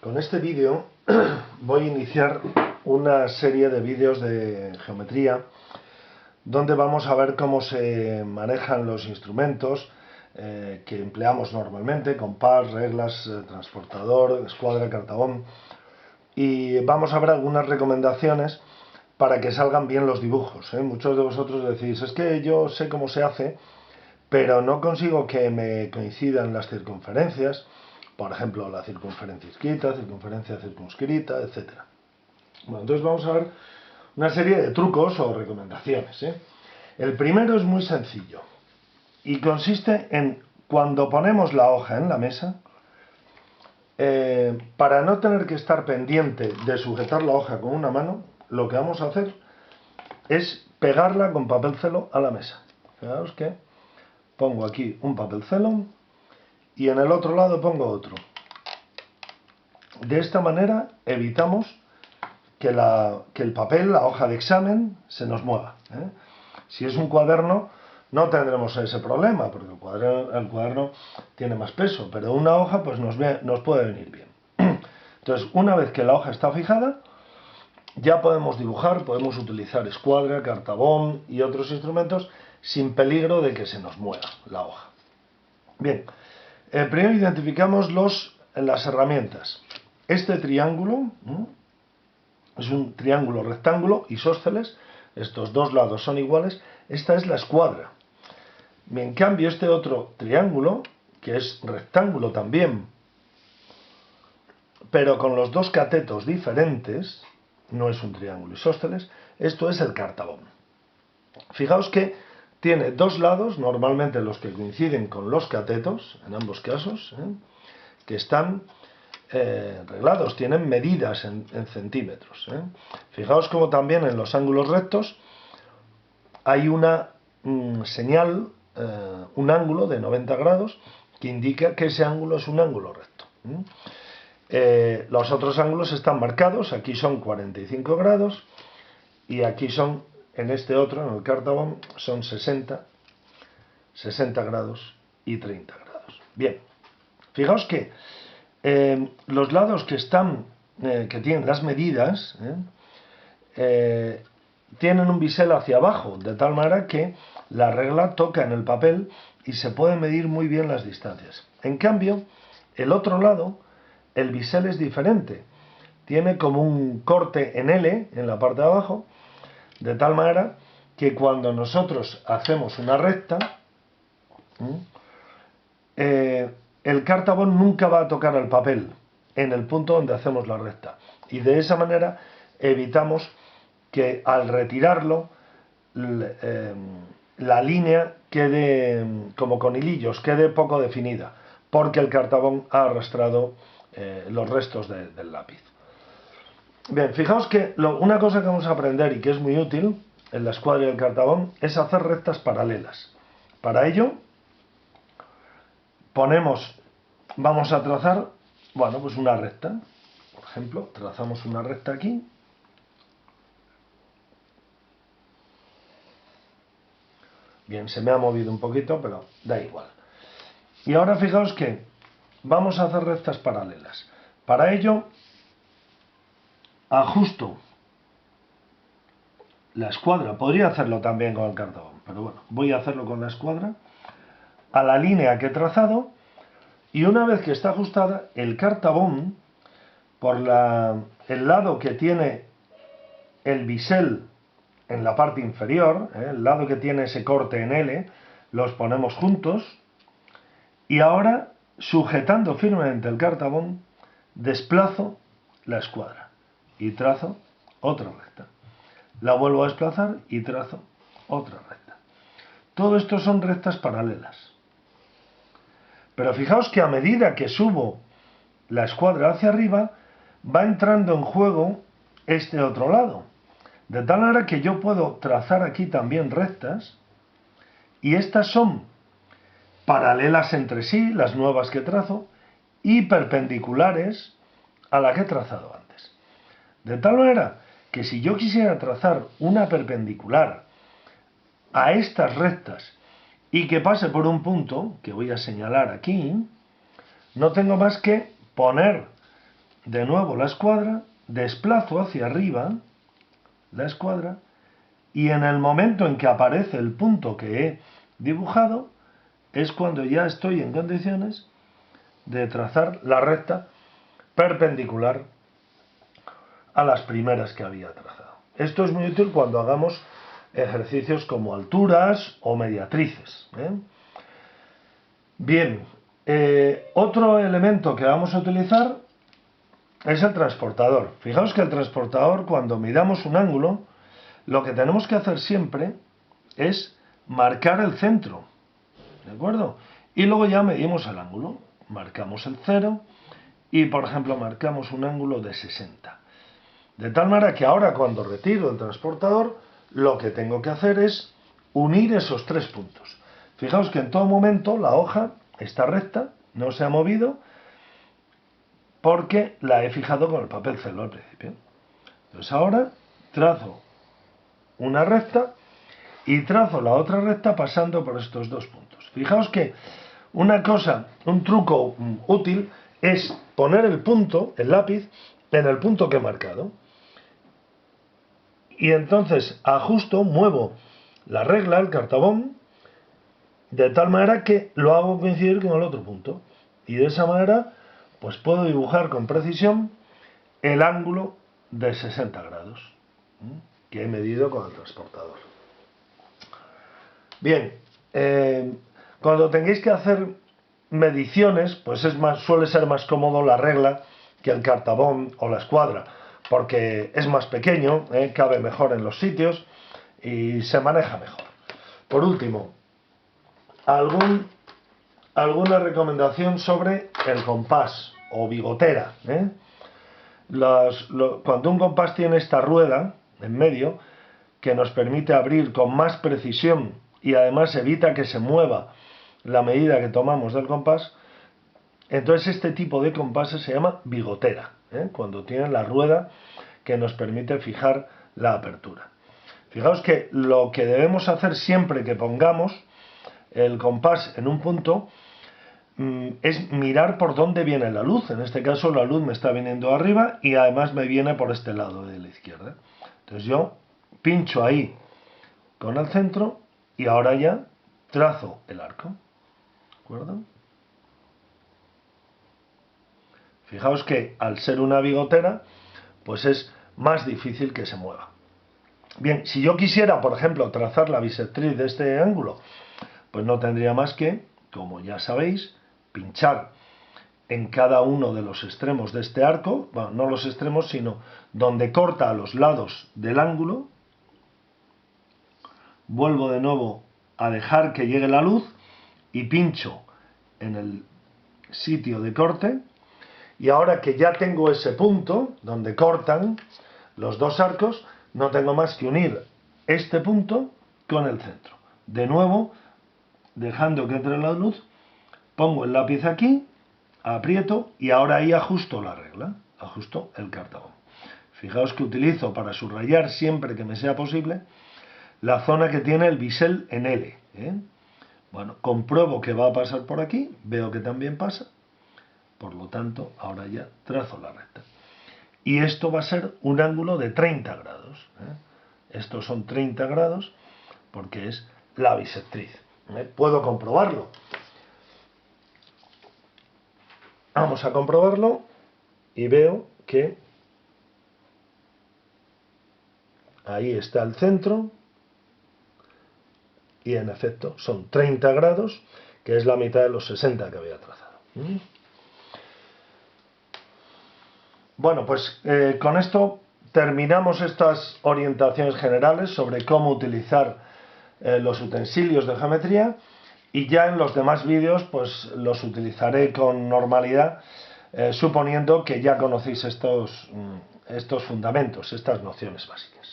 Con este vídeo voy a iniciar una serie de vídeos de geometría donde vamos a ver cómo se manejan los instrumentos que empleamos normalmente: compás, reglas, transportador, escuadra, cartabón, y vamos a ver algunas recomendaciones para que salgan bien los dibujos. Muchos de vosotros decís: es que yo sé cómo se hace, pero no consigo que me coincidan las circunferencias. Por ejemplo, la circunferencia isquita, circunferencia circunscrita, etc. Bueno, entonces vamos a ver una serie de trucos o recomendaciones. El primero es muy sencillo y consiste en, cuando ponemos la hoja en la mesa, para no tener que estar pendiente de sujetar la hoja con una mano, lo que vamos a hacer es pegarla con papel celo a la mesa. Fijaos que pongo aquí un papel celo y en el otro lado pongo otro. De esta manera evitamos que el papel, la hoja de examen, se nos mueva. Si es un cuaderno no tendremos ese problema, porque el cuaderno tiene más peso, pero una hoja pues nos puede venir bien. Entonces, una vez que la hoja está fijada, ya podemos dibujar, podemos utilizar escuadra, cartabón y otros instrumentos sin peligro de que se nos mueva la hoja. Bien, primero identificamos las herramientas. Este triángulo es un triángulo rectángulo isósceles, estos dos lados son iguales. Esta es la escuadra. En cambio, este otro triángulo, que es rectángulo también, pero con los dos catetos diferentes, no es un triángulo isósceles, esto es el cartabón. Fijaos que tiene dos lados, normalmente los que coinciden con los catetos, en ambos casos, que están reglados, tienen medidas en centímetros. Fijaos como también en los ángulos rectos hay una señal, un ángulo de 90 grados que indica que ese ángulo es un ángulo recto. Los otros ángulos están marcados, aquí son 45 grados y aquí son, en este otro, en el cartabón, son 60 grados y 30 grados. Bien, fijaos que los lados que tienen las medidas tienen un bisel hacia abajo, de tal manera que la regla toca en el papel y se pueden medir muy bien las distancias. En cambio, el otro lado, el bisel es diferente, tiene como un corte en L en la parte de abajo, de tal manera que cuando nosotros hacemos una recta, el cartabón nunca va a tocar el papel en el punto donde hacemos la recta, y de esa manera evitamos que al retirarlo la línea quede como con hilillos, quede poco definida, porque el cartabón ha arrastrado los restos del lápiz. Bien, fijaos que una cosa que vamos a aprender y que es muy útil en la escuadra y el cartabón es hacer rectas paralelas. Para ello vamos a trazar, bueno, pues una recta. Por ejemplo, trazamos una recta aquí. Bien, se me ha movido un poquito, pero da igual. Y ahora fijaos que vamos a hacer rectas paralelas. Para ello, ajusto la escuadra. Podría hacerlo también con el cartabón, pero bueno, voy a hacerlo con la escuadra a la línea que he trazado, y una vez que está ajustada, el cartabón, por el lado que tiene el bisel en la parte inferior, el lado que tiene ese corte en L, los ponemos juntos, y ahora, sujetando firmemente el cartabón, desplazo la escuadra y trazo otra recta. La vuelvo a desplazar y trazo otra recta. Todo esto son rectas paralelas. Pero fijaos que a medida que subo la escuadra hacia arriba, va entrando en juego este otro lado. De tal manera que yo puedo trazar aquí también rectas, y estas son paralelas entre sí, las nuevas que trazo, y perpendiculares a la que he trazado antes. De tal manera que si yo quisiera trazar una perpendicular a estas rectas y que pase por un punto, que voy a señalar aquí, no tengo más que poner de nuevo la escuadra, desplazo hacia arriba la escuadra y en el momento en que aparece el punto que he dibujado es cuando ya estoy en condiciones de trazar la recta perpendicular a las primeras que había trazado. Esto es muy útil cuando hagamos ejercicios como alturas o mediatrices. Bien, otro elemento que vamos a utilizar es el transportador. Fijaos que el transportador, cuando midamos un ángulo, lo que tenemos que hacer siempre es marcar el centro, ¿de acuerdo? Y luego ya medimos el ángulo, marcamos el 0 y, por ejemplo, marcamos un ángulo de 60. De tal manera que ahora, cuando retiro el transportador, lo que tengo que hacer es unir esos tres puntos. Fijaos que en todo momento la hoja está recta, no se ha movido, porque la he fijado con el papel celo al principio. Entonces ahora trazo una recta y trazo la otra recta pasando por estos dos puntos. Fijaos que una cosa, un truco útil es poner el punto, el lápiz, en el punto que he marcado. Y entonces ajusto, muevo la regla, el cartabón, de tal manera que lo hago coincidir con el otro punto. Y de esa manera, pues puedo dibujar con precisión el ángulo de 60 grados que he medido con el transportador. Bien, cuando tengáis que hacer mediciones, pues suele ser más cómodo la regla que el cartabón o la escuadra, porque es más pequeño, cabe mejor en los sitios y se maneja mejor. Por último, alguna recomendación sobre el compás o bigotera. Cuando un compás tiene esta rueda en medio, que nos permite abrir con más precisión y además evita que se mueva la medida que tomamos del compás, entonces este tipo de compases se llama bigotera, cuando tienen la rueda que nos permite fijar la apertura. Fijaos que lo que debemos hacer siempre que pongamos el compás en un punto es mirar por dónde viene la luz. En este caso la luz me está viniendo arriba y además me viene por este lado de la izquierda. Entonces yo pincho ahí con el centro y ahora ya trazo el arco. ¿De acuerdo? Fijaos que al ser una bigotera, pues es más difícil que se mueva. Bien, si yo quisiera, por ejemplo, trazar la bisectriz de este ángulo, pues no tendría más que, como ya sabéis, pinchar en cada uno de los extremos de este arco, bueno, no los extremos, sino donde corta a los lados del ángulo. Vuelvo de nuevo a dejar que llegue la luz y pincho en el sitio de corte. Y ahora que ya tengo ese punto donde cortan los dos arcos, no tengo más que unir este punto con el centro. De nuevo, dejando que entre la luz, pongo el lápiz aquí, aprieto y ahora ahí ajusto la regla, ajusto el cartabón. Fijaos que utilizo para subrayar siempre que me sea posible la zona que tiene el bisel en L. Bueno, compruebo que va a pasar por aquí, veo que también pasa, por lo tanto ahora ya trazo la recta. Y esto va a ser un ángulo de 30 grados. Estos son 30 grados porque es la bisectriz. Puedo comprobarlo. Vamos a comprobarlo y veo que ahí está el centro y en efecto son 30 grados, que es la mitad de los 60 que había trazado. Bueno, pues con esto terminamos estas orientaciones generales sobre cómo utilizar los utensilios de geometría y ya en los demás vídeos pues los utilizaré con normalidad, suponiendo que ya conocéis estos fundamentos, estas nociones básicas.